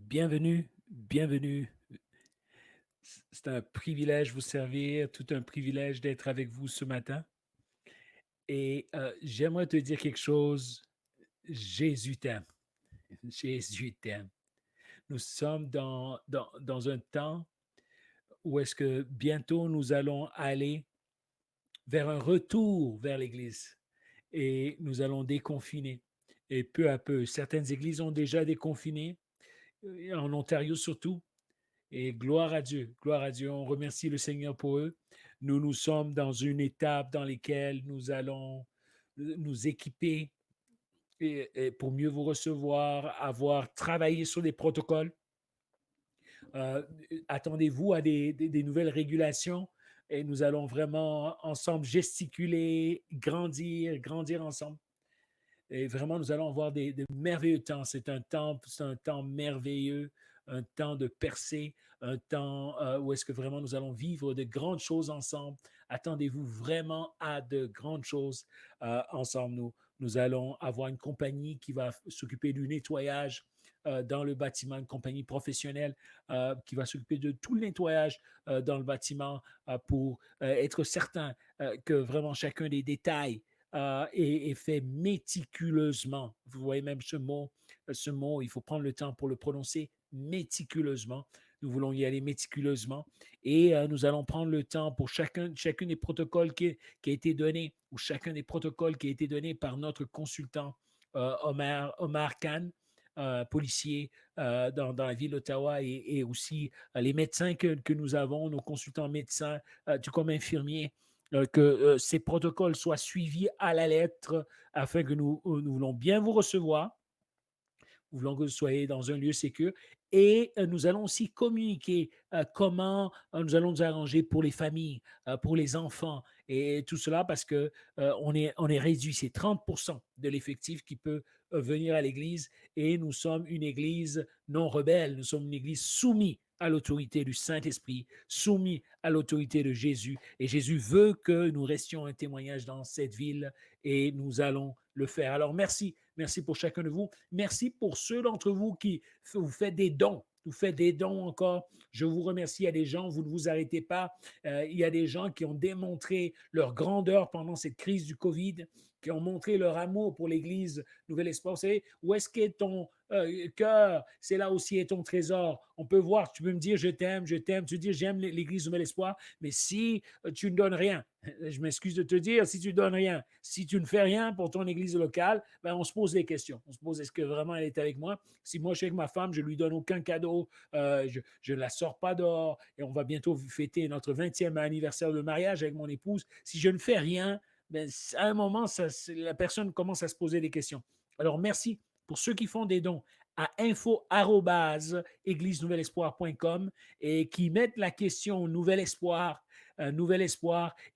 Bienvenue, bienvenue. C'est un privilège vous servir, tout un privilège d'être avec vous ce matin. Et j'aimerais te dire quelque chose. Jésus t'aime. Jésus t'aime. Nous sommes dans un temps où est-ce que bientôt nous allons aller vers un retour vers l'Église et nous allons déconfiner. Et peu à peu, certaines églises ont déjà déconfiné, en Ontario surtout. Et gloire à Dieu, gloire à Dieu. On remercie le Seigneur pour eux. Nous sommes dans une étape dans laquelle nous allons nous équiper et pour mieux vous recevoir, avoir travaillé sur des protocoles. Euh, Attendez-vous à des nouvelles régulations et nous allons vraiment ensemble gesticuler, grandir ensemble. Et vraiment, nous allons avoir des merveilleux temps. C'est un temps merveilleux, un temps de percée, un temps où est-ce que vraiment nous allons vivre de grandes choses ensemble. Attendez-vous vraiment à de grandes choses ensemble. Nous allons avoir une compagnie qui va s'occuper du nettoyage dans le bâtiment, une compagnie professionnelle qui va s'occuper de tout le nettoyage dans le bâtiment pour être certain que vraiment chacun des détails est fait méticuleusement. Vous voyez même ce mot, il faut prendre le temps pour le prononcer méticuleusement. Nous voulons y aller méticuleusement et nous allons prendre le temps pour chacun des protocoles qui a été donné ou chacun des protocoles qui a été donné par notre consultant Omar Khan, policier dans la ville d'Ottawa et aussi les médecins que nous avons, nos consultants médecins, tout comme infirmiers, que ces protocoles soient suivis à la lettre afin que nous voulons bien vous recevoir. Nous voulons que vous soyez dans un lieu sécur et nous allons aussi communiquer comment nous allons nous arranger pour les familles, pour les enfants et tout cela parce que on est réduit, c'est 30% de l'effectif qui peut venir à l'Église et nous sommes une Église non rebelle, nous sommes une Église soumise à l'autorité du Saint-Esprit, soumis à l'autorité de Jésus. Et Jésus veut que nous restions un témoignage dans cette ville et nous allons le faire. Alors merci, merci pour chacun de vous. Merci pour ceux d'entre vous qui vous faites des dons. Vous faites des dons encore. Je vous remercie. Il y a des gens, vous ne vous arrêtez pas. Il y a des gens qui ont démontré leur grandeur pendant cette crise du COVID, qui ont montré leur amour pour l'Église Nouvel Espoir. Vous savez, où est-ce qu'est ton cœur? C'est là aussi est ton trésor. On peut voir, tu peux me dire je t'aime, je t'aime. Tu dis j'aime l'Église Nouvel Espoir, mais si tu ne donnes rien, je m'excuse de te dire, si tu ne donnes rien, si tu ne fais rien pour ton église locale, ben on se pose des questions. On se pose, est-ce que vraiment elle est avec moi? Si moi je suis avec ma femme, je ne lui donne aucun cadeau, je ne la sors pas dehors et on va bientôt fêter notre 20e anniversaire de mariage avec mon épouse. Si je ne fais rien, ben, à un moment, la personne commence à se poser des questions. Alors, merci pour ceux qui font des dons à info@église-nouvel-espoir.com et qui mettent la question Nouvel Espoir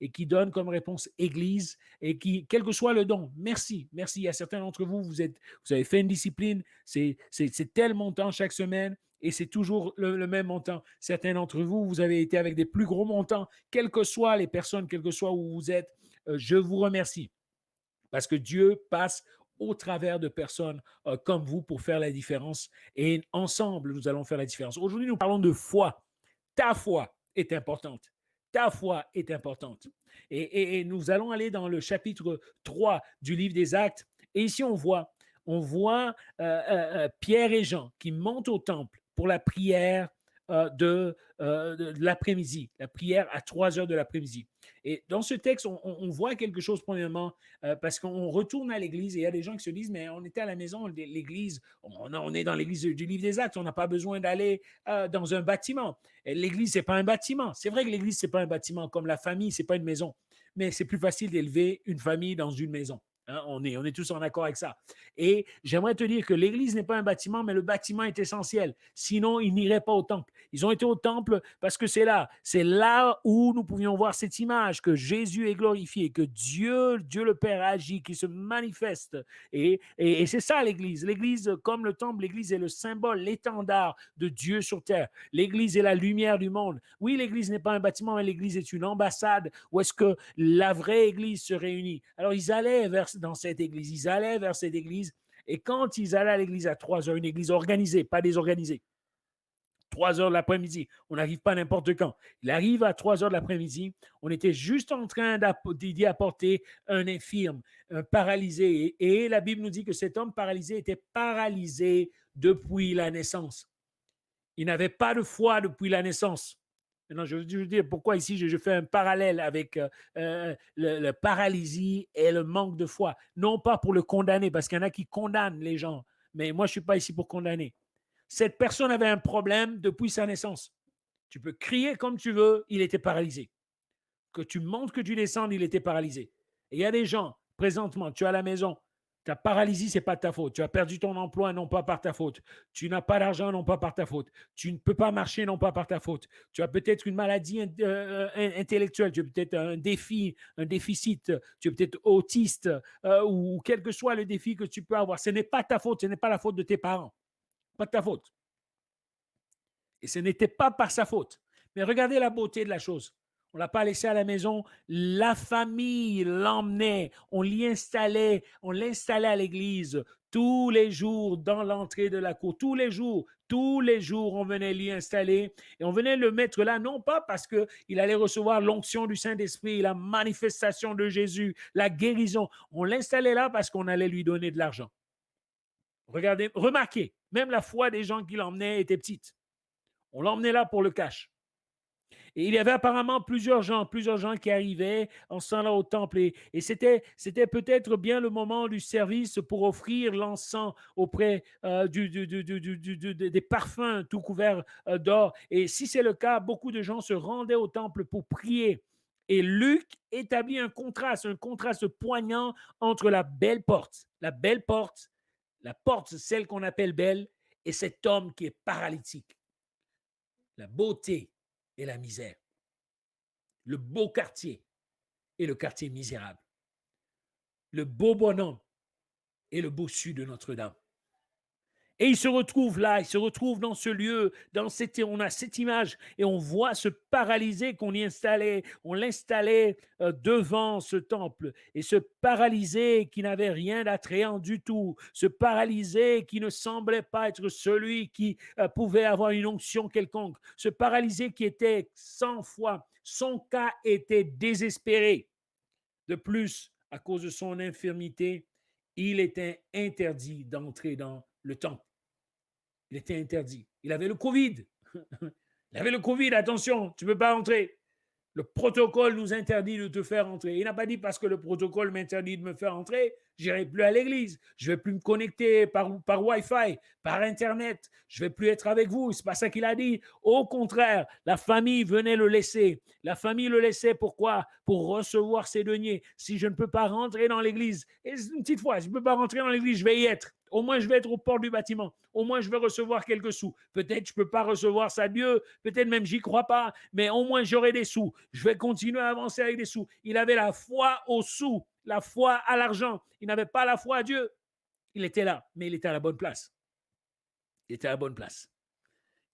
et qui donnent comme réponse Église et qui, quel que soit le don, merci, merci. Il y a certains d'entre vous, vous avez fait une discipline, c'est tel montant chaque semaine et c'est toujours le même montant. Certains d'entre vous, vous avez été avec des plus gros montants, quelles que soient les personnes, quel que soit où vous êtes, je vous remercie parce que Dieu passe au travers de personnes comme vous pour faire la différence. Et ensemble, nous allons faire la différence. Aujourd'hui, nous parlons de foi. Ta foi est importante. Ta foi est importante. Et nous allons aller dans le chapitre 3 du livre des Actes. Et ici, on voit Pierre et Jean qui montent au temple pour la prière de l'après-midi, la prière à 3 heures de l'après-midi. Et dans ce texte, on voit quelque chose, premièrement, parce qu'on retourne à l'église et il y a des gens qui se disent, mais on était à la maison, l'église, on est dans l'église du livre des Actes, on n'a pas besoin d'aller dans un bâtiment. Et l'église, c'est pas un bâtiment. C'est vrai que l'église, c'est pas un bâtiment, comme la famille, c'est pas une maison. Mais c'est plus facile d'élever une famille dans une maison. Hein, on est tous en accord avec ça. Et j'aimerais te dire que l'église n'est pas un bâtiment, mais le bâtiment est essentiel. Sinon, ils n'iraient pas au temple. Ils ont été au temple parce que c'est là où nous pouvions voir cette image que Jésus est glorifié, que Dieu le Père agit, qui se manifeste. Et c'est ça l'église. L'église, comme le temple, l'église est le symbole, l'étendard de Dieu sur terre. L'église est la lumière du monde. Oui, l'église n'est pas un bâtiment, mais l'église est une ambassade où est-ce que la vraie église se réunit. Alors, ils allaient dans cette église, ils allaient vers cette église. Et quand ils allaient à l'église à 3 heures, une église organisée, pas désorganisée, 3 heures de l'après-midi. On n'arrive pas n'importe quand. Il arrive à 3 heures de l'après-midi. On était juste en train d'y apporter un infirme, un paralysé. Et la Bible nous dit que cet homme paralysé était paralysé depuis la naissance. Il n'avait pas de foi depuis la naissance. Maintenant, je veux dire pourquoi ici je fais un parallèle avec le paralysie et le manque de foi. Non pas pour le condamner, parce qu'il y en a qui condamnent les gens, mais moi je ne suis pas ici pour condamner. Cette personne avait un problème depuis sa naissance. Tu peux crier comme tu veux, il était paralysé. Que tu montes, que tu descendes, il était paralysé. Et il y a des gens, présentement, tu es à la maison, ta paralysie, ce n'est pas de ta faute. Tu as perdu ton emploi, non pas par ta faute. Tu n'as pas d'argent, non pas par ta faute. Tu ne peux pas marcher, non pas par ta faute. Tu as peut-être une maladie intellectuelle, tu as peut-être un défi, un déficit, tu es peut-être autiste ou quel que soit le défi que tu peux avoir. Ce n'est pas ta faute, ce n'est pas la faute de tes parents. Pas de ta faute. Et ce n'était pas par sa faute. Mais regardez la beauté de la chose. On ne l'a pas laissé à la maison. La famille l'emmenait. On l'installait à l'église tous les jours dans l'entrée de la cour. Tous les jours, on venait l'y installer. Et on venait le mettre là, non pas parce qu'il allait recevoir l'onction du Saint-Esprit, la manifestation de Jésus, la guérison. On l'installait là parce qu'on allait lui donner de l'argent. Regardez, remarquez, même la foi des gens qui l'emmenaient était petite. On l'emmenait là pour le cash. Et il y avait apparemment plusieurs gens qui arrivaient en ce temps-là au temple. Et c'était peut-être bien le moment du service pour offrir l'encens auprès des parfums tout couverts d'or. Et si c'est le cas, beaucoup de gens se rendaient au temple pour prier. Et Luc établit un contraste poignant entre la porte, celle qu'on appelle belle, et cet homme qui est paralytique. La beauté et la misère. Le beau quartier et le quartier misérable. Le beau bonhomme et le bossu de Notre-Dame. Et il se retrouve là, il se retrouve dans ce lieu, on a cette image et on voit ce paralysé qu'on y installait. On l'installait devant ce temple. Et ce paralysé qui n'avait rien d'attrayant du tout, ce paralysé qui ne semblait pas être celui qui pouvait avoir une onction quelconque, ce paralysé qui était sans foi, son cas était désespéré. De plus, à cause de son infirmité, il était interdit d'entrer dans le temple. Il était interdit. Il avait le Covid. Il avait le Covid, attention, tu ne peux pas entrer. Le protocole nous interdit de te faire entrer. Il n'a pas dit parce que le protocole m'interdit de me faire entrer, je n'irai plus à l'église. Je ne vais plus me connecter par Wi-Fi, par Internet. Je ne vais plus être avec vous. Ce n'est pas ça qu'il a dit. Au contraire, la famille venait le laisser. La famille le laissait pourquoi? Pour recevoir ses deniers. Si je ne peux pas rentrer dans l'église, et une petite fois, si je ne peux pas rentrer dans l'église, je vais y être. Au moins, je vais être au port du bâtiment. Au moins, je vais recevoir quelques sous. Peut-être je ne peux pas recevoir ça Dieu. Peut-être même j'y crois pas. Mais au moins, j'aurai des sous. Je vais continuer à avancer avec des sous. Il avait la foi aux sous, la foi à l'argent. Il n'avait pas la foi à Dieu. Il était là, mais il était à la bonne place. Il était à la bonne place.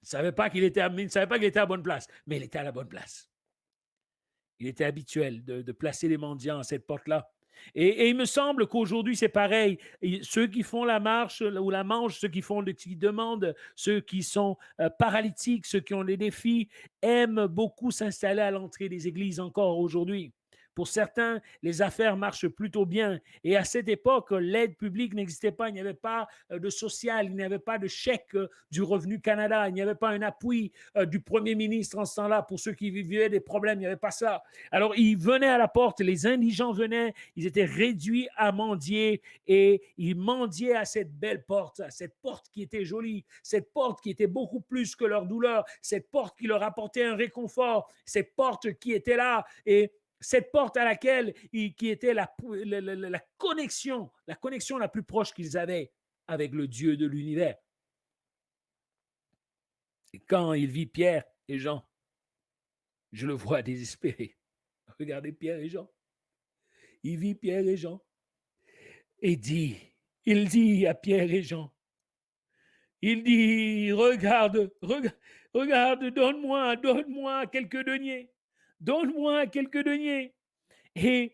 Il ne savait pas qu'il était à la bonne place, mais il était à la bonne place. Il était habituel de placer les mendiants à cette porte-là. Et il me semble qu'aujourd'hui, c'est pareil. Ceux qui font la marche ou la manche, ceux qui demandent, ceux qui sont paralytiques, ceux qui ont des défis, aiment beaucoup s'installer à l'entrée des églises encore aujourd'hui. Pour certains, les affaires marchent plutôt bien. Et à cette époque, l'aide publique n'existait pas. Il n'y avait pas de social, il n'y avait pas de chèque du Revenu Canada, il n'y avait pas un appui du Premier ministre en ce temps-là pour ceux qui vivaient des problèmes. Il n'y avait pas ça. Alors, ils venaient à la porte, les indigents venaient, ils étaient réduits à mendier et ils mendiaient à cette belle porte, à cette porte qui était jolie, cette porte qui était beaucoup plus que leur douleur, cette porte qui leur apportait un réconfort, cette porte qui était là et cette porte à laquelle, qui était la connexion la plus proche qu'ils avaient avec le Dieu de l'univers. Et quand il vit Pierre et Jean, je le vois désespéré. Regardez Pierre et Jean. Il vit Pierre et Jean et il dit à Pierre et Jean, il dit, regarde, donne-moi quelques deniers. Donne-moi quelques deniers. Et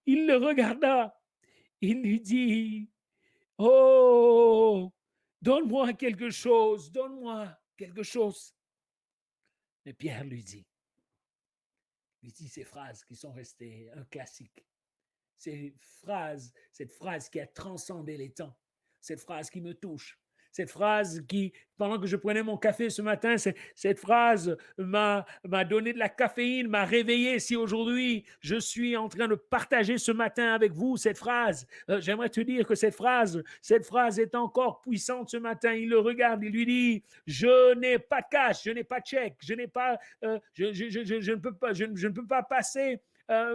il le regarda. Il lui dit, oh, donne-moi quelque chose, donne-moi quelque chose. Mais Pierre lui dit ces phrases qui sont restées un classique. Cette phrase qui a transcendé les temps, cette phrase qui me touche, cette phrase qui, pendant que je prenais mon café ce matin, cette phrase m'a donné de la caféine, m'a réveillé. Si aujourd'hui je suis en train de partager ce matin avec vous cette phrase, j'aimerais te dire que cette phrase est encore puissante ce matin. Il le regarde, il lui dit, je n'ai pas de cash, je n'ai pas de chèque, je n'ai pas, je ne peux pas, je ne peux pas passer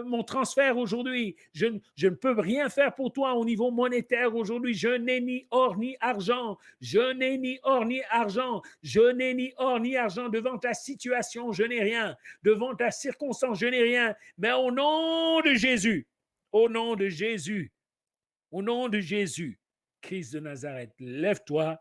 mon transfert aujourd'hui. Je ne peux rien faire pour toi au niveau monétaire aujourd'hui. Je n'ai ni or ni argent. Je n'ai ni or ni argent. Je n'ai ni or ni argent devant ta situation. Je n'ai rien. Devant ta circonstance, je n'ai rien. Mais au nom de Jésus, au nom de Jésus, au nom de Jésus, Christ de Nazareth, lève-toi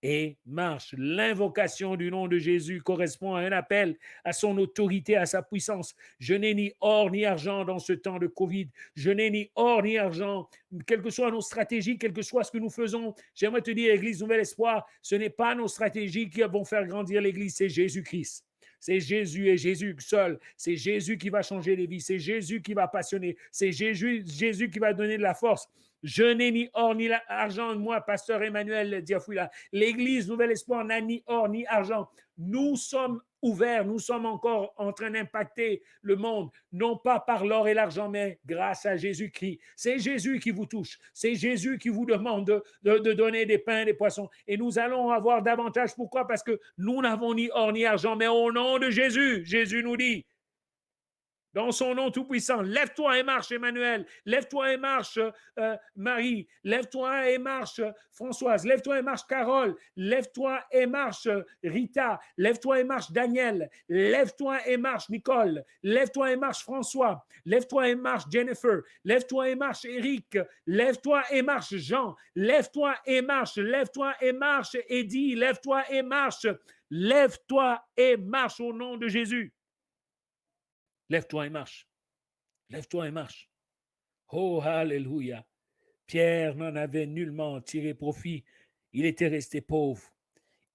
et marche. L'invocation du nom de Jésus correspond à un appel à son autorité, à sa puissance. Je n'ai ni or ni argent dans ce temps de Covid. Je n'ai ni or ni argent. Quelles que soient nos stratégies, quel que soit ce que nous faisons, j'aimerais te dire, Église Nouvel Espoir, ce n'est pas nos stratégies qui vont faire grandir l'Église, c'est Jésus-Christ. C'est Jésus et Jésus seul. C'est Jésus qui va changer les vies. C'est Jésus qui va passionner. C'est Jésus qui va donner de la force. Je n'ai ni or ni argent, moi, pasteur Emmanuel Diafouila. L'Église Nouvel Espoir n'a ni or ni argent. Nous sommes ouverts, nous sommes encore en train d'impacter le monde, non pas par l'or et l'argent, mais grâce à Jésus-Christ. C'est Jésus qui vous touche. C'est Jésus qui vous demande de donner des pains et des poissons. Et nous allons avoir davantage. Pourquoi? Parce que nous n'avons ni or ni argent, mais au nom de Jésus, Jésus nous dit, dans son nom tout-puissant, lève-toi et marche, Emmanuel. Lève-toi et marche, Marie. Lève-toi et marche, Françoise. Lève-toi et marche, Carole. Lève-toi et marche, Rita. Lève-toi et marche, Daniel. Lève-toi et marche, Nicole. Lève-toi et marche, François. Lève-toi et marche, Jennifer. Lève-toi et marche, Eric. Lève-toi et marche, Jean. Lève-toi et marche. Lève-toi et marche, Eddie. Lève-toi et marche. Lève-toi et marche au nom de Jésus. Lève-toi et marche. Lève-toi et marche. Oh, alléluia. Pierre n'en avait nullement tiré profit. Il était resté pauvre.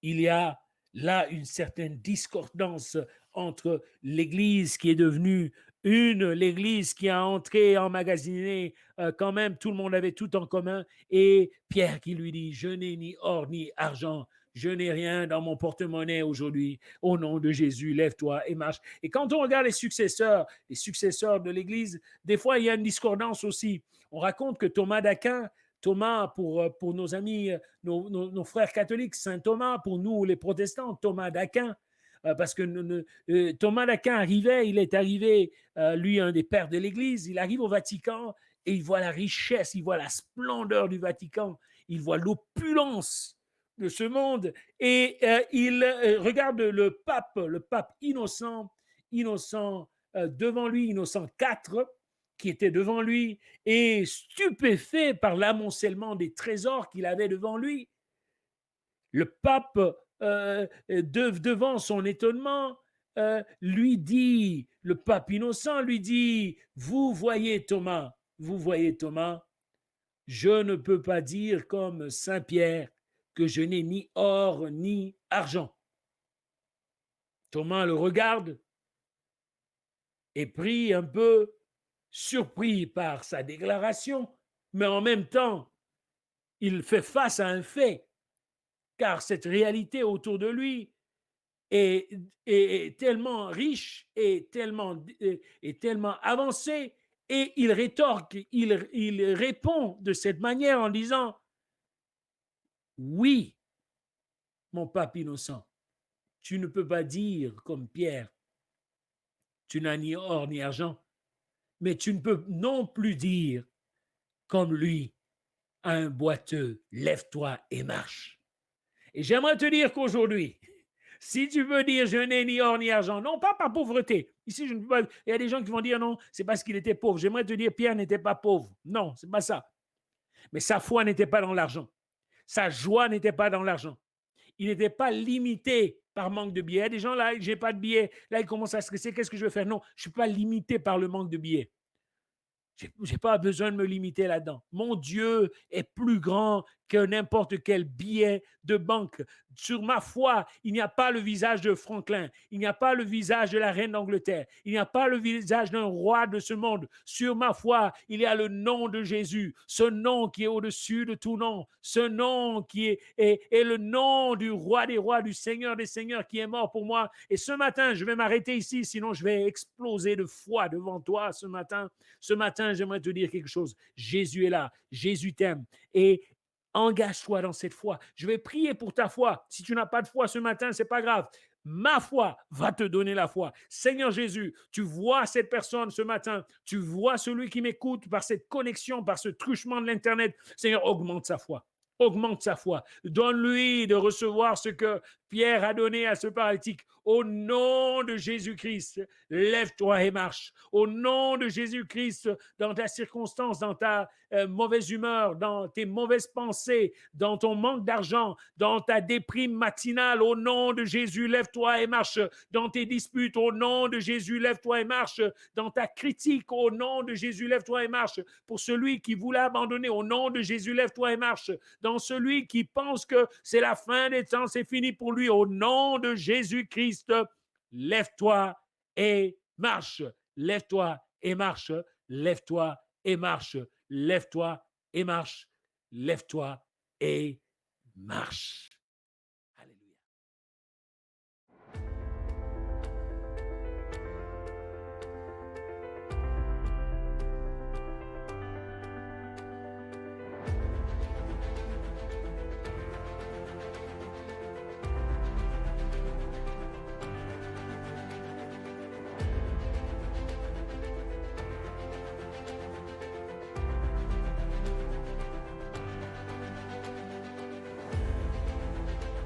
Il y a là une certaine discordance entre l'Église qui est devenue l'Église qui a entré, emmagasiné, quand même, tout le monde avait tout en commun, et Pierre qui lui dit, je n'ai ni or ni argent, je n'ai rien dans mon porte-monnaie aujourd'hui. Au nom de Jésus, lève-toi et marche. Et quand on regarde les successeurs de l'Église, des fois, il y a une discordance aussi. On raconte que Thomas d'Aquin, Thomas, pour nos amis, nos frères catholiques, Saint Thomas, pour nous les protestants, Thomas d'Aquin, parce que Thomas d'Aquin arrivait, il est arrivé, lui, un des pères de l'Église, il arrive au Vatican et il voit la richesse, il voit la splendeur du Vatican, il voit l'opulence de ce monde et il regarde le pape Innocent devant lui, Innocent IV, qui était devant lui, et stupéfait par l'amoncellement des trésors qu'il avait devant lui. Le pape, devant son étonnement, le pape Innocent lui dit, vous voyez Thomas, je ne peux pas dire comme Saint Pierre que je n'ai ni or ni argent. Thomas le regarde et pris un peu surpris par sa déclaration, mais en même temps, il fait face à un fait, car cette réalité autour de lui est tellement riche et tellement avancée, et il rétorque, il répond de cette manière en disant, oui, mon pape Innocent, tu ne peux pas dire comme Pierre, tu n'as ni or ni argent, mais tu ne peux non plus dire comme lui, à un boiteux, lève-toi et marche. Et j'aimerais te dire qu'aujourd'hui, si tu veux dire je n'ai ni or ni argent, non pas par pauvreté. Ici, je ne peux pas. Il y a des gens qui vont dire non, c'est parce qu'il était pauvre. J'aimerais te dire Pierre n'était pas pauvre. Non, c'est pas ça. Mais sa foi n'était pas dans l'argent. Sa joie n'était pas dans l'argent. Il n'était pas limité par manque de billets. Il y a des gens là, j'ai pas de billets. Là, ils commencent à stresser. Qu'est-ce que je vais faire? Non, je ne suis pas limité par le manque de billets. j'ai pas besoin de me limiter là-dedans. Mon Dieu est plus grand que n'importe quel billet de banque. Sur ma foi, il n'y a pas le visage de Franklin, il n'y a pas le visage de la reine d'Angleterre, il n'y a pas le visage d'un roi de ce monde. Sur ma foi, il y a le nom de Jésus, ce nom qui est au-dessus de tout nom, ce nom qui est le nom du roi des rois, du Seigneur des seigneurs qui est mort pour moi. Et ce matin, je vais m'arrêter ici, sinon je vais exploser de foi devant toi ce matin. Ce matin, j'aimerais te dire quelque chose. Jésus est là, Jésus t'aime. Et engage-toi dans cette foi. Je vais prier pour ta foi. Si tu n'as pas de foi ce matin, c'est pas grave. Ma foi va te donner la foi. Seigneur Jésus, tu vois cette personne ce matin, tu vois celui qui m'écoute par cette connexion, par ce truchement de l'Internet. Seigneur, augmente sa foi. Augmente sa foi. Donne-lui de recevoir ce que Pierre a donné à ce paralytique. Au nom de Jésus-Christ, lève-toi et marche. Au nom de Jésus-Christ, dans ta circonstance, dans ta mauvaise humeur, dans tes mauvaises pensées, dans ton manque d'argent, dans ta déprime matinale, au nom de Jésus, lève-toi et marche. Dans tes disputes, au nom de Jésus, lève-toi et marche. Dans ta critique, au nom de Jésus, lève-toi et marche. Pour celui qui voulait abandonner, au nom de Jésus, lève-toi et marche. Dans celui qui pense que c'est la fin des temps, c'est fini pour lui, au nom de Jésus-Christ, lève-toi et marche. Lève-toi et marche. Lève-toi et marche. Lève-toi et marche. Lève-toi et marche.